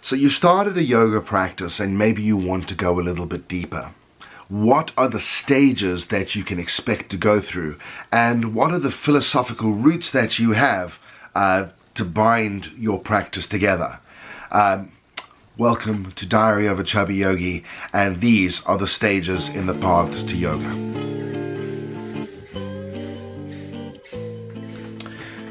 So you started a yoga practice and maybe you want to go a little bit deeper. What are the stages that you can expect to go through? And what are the philosophical roots that you have to bind your practice together? Welcome to Diary of a Chubby Yogi, and these are the stages in the paths to yoga.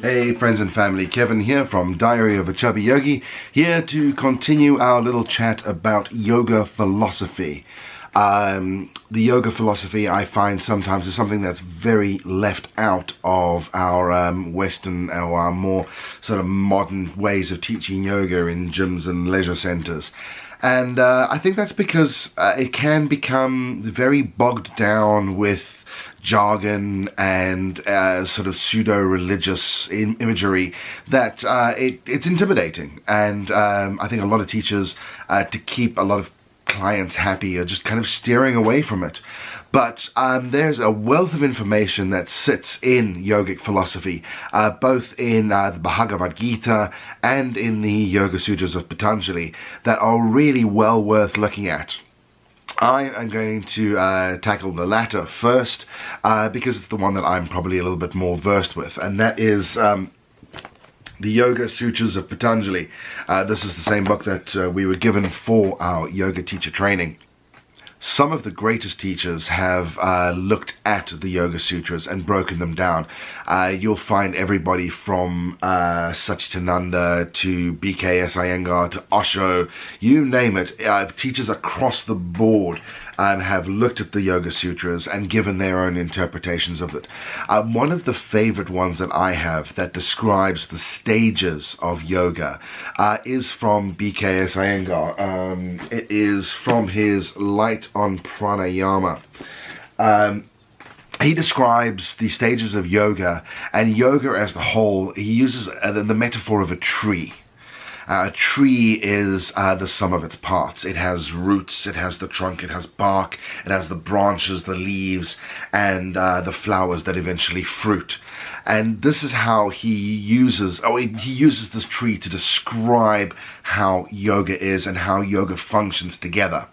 Hey friends and family, Kevin here from Diary of a Chubby Yogi, here to continue our little chat about yoga philosophy. The yoga philosophy, I find sometimes, is something that's very left out of our Western or our more sort of modern ways of teaching yoga in gyms and leisure centers. And I think that's because it can become very bogged down with jargon and sort of pseudo-religious imagery that it's intimidating. And I think a lot of teachers, to keep a lot of clients happy, are just kind of steering away from it. But there's a wealth of information that sits in yogic philosophy, both in the Bhagavad Gita and in the Yoga Sutras of Patanjali, that are really well worth looking at. I am going to tackle the latter first, because it's the one that I'm probably a little bit more versed with, and that is the Yoga Sutras of Patanjali. This is the same book that we were given for our yoga teacher training. Some of the greatest teachers have looked at the Yoga Sutras and broken them down. You'll find everybody from Satchitananda to BKS Iyengar to Osho, you name it. Teachers across the board have looked at the Yoga Sutras and given their own interpretations of it. One of the favorite ones that I have that describes the stages of yoga is from BKS Iyengar. It is from his Light on Pranayama. He describes the stages of yoga, and yoga as the whole. He uses the metaphor of a tree. A tree is the sum of its parts. It has roots, it has the trunk, it has bark, it has the branches, the leaves, and the flowers that eventually fruit. And this is how he uses this tree to describe how yoga is and how yoga functions together.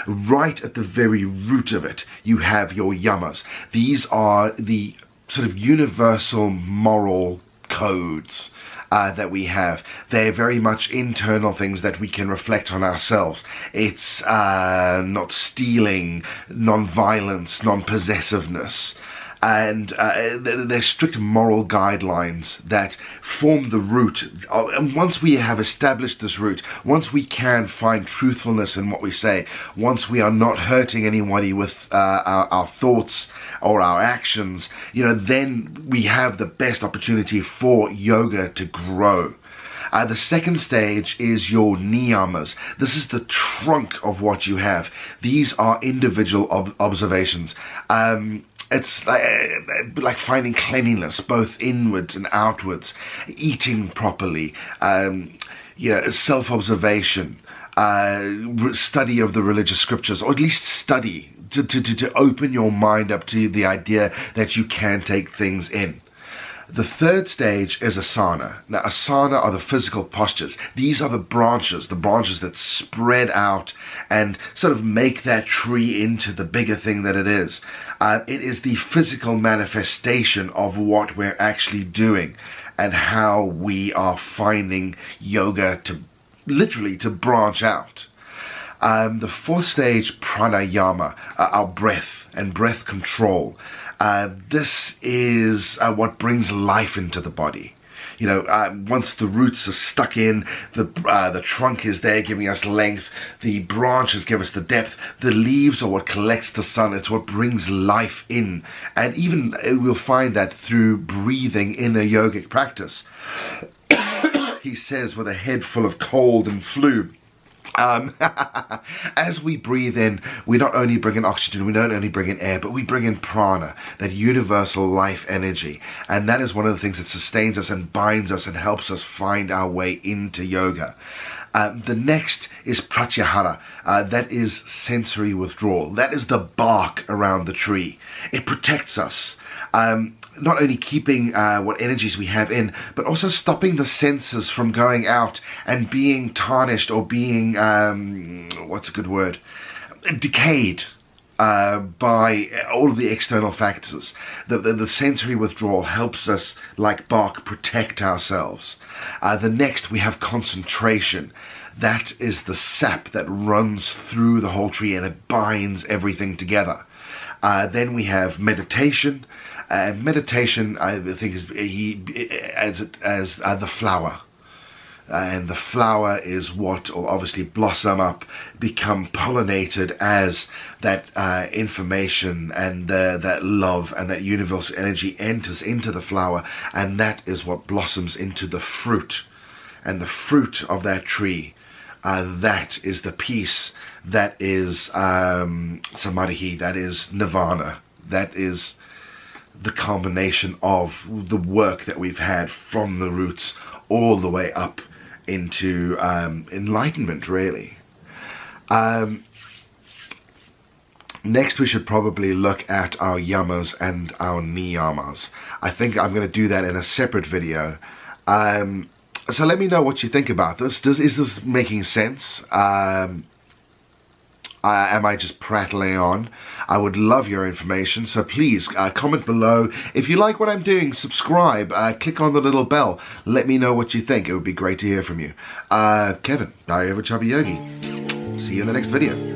Right at the very root of it, you have your yamas. These are the sort of universal moral codes that we have. They're very much internal things that we can reflect on ourselves. It's not stealing, non-violence, non-possessiveness. And they're strict moral guidelines that form the root. And once we have established this root, once we can find truthfulness in what we say, once we are not hurting anybody with our thoughts or our actions, then we have the best opportunity for yoga to grow. The second stage is your niyamas. This is the trunk of what you have. These are individual observations. It's like finding cleanliness, both inwards and outwards, eating properly, self-observation, study of the religious scriptures, or at least study to open your mind up to the idea that you can take things in. The third stage is asana. Now, asana are the physical postures. These are the branches that spread out and sort of make that tree into the bigger thing that it is. It is the physical manifestation of what we're actually doing and how we are finding yoga to literally to branch out. The fourth stage, pranayama, our breath and breath control. This is what brings life into the body. Once the roots are stuck in, the trunk is there giving us length, the branches give us the depth, the leaves are what collects the sun, it's what brings life in. And even we'll find that through breathing in a yogic practice. He says, with a head full of cold and flu, as we breathe in, we not only bring in oxygen, we don't only bring in air, but we bring in prana, that universal life energy. And that is one of the things that sustains us and binds us and helps us find our way into yoga. The next is pratyahara. That is sensory withdrawal. That is the bark around the tree. It protects us. Not only keeping what energies we have in, but also stopping the senses from going out and being tarnished or being, what's a good word, decayed by all of the external factors. The sensory withdrawal helps us, like bark, protect ourselves. The next, we have concentration. That is the sap that runs through the whole tree and it binds everything together. Then we have meditation. Meditation, I think, is as the flower. And the flower is what will obviously blossom up, become pollinated as that information and that love and that universal energy enters into the flower, and that is what blossoms into the fruit. And the fruit of that tree, that is the peace, that is samadhi, that is nirvana, that is the combination of the work that we've had from the roots all the way up into enlightenment, really. Next, we should probably look at our yamas and our niyamas. I think I'm going to do that in a separate video. So let me know what you think about this. Is this making sense? Am I just prattling on? I would love your information, so please comment below. If you like what I'm doing, subscribe, click on the little bell. Let me know what you think. It would be great to hear from you. Kevin, Diary of a Chubby Yogi. See you in the next video.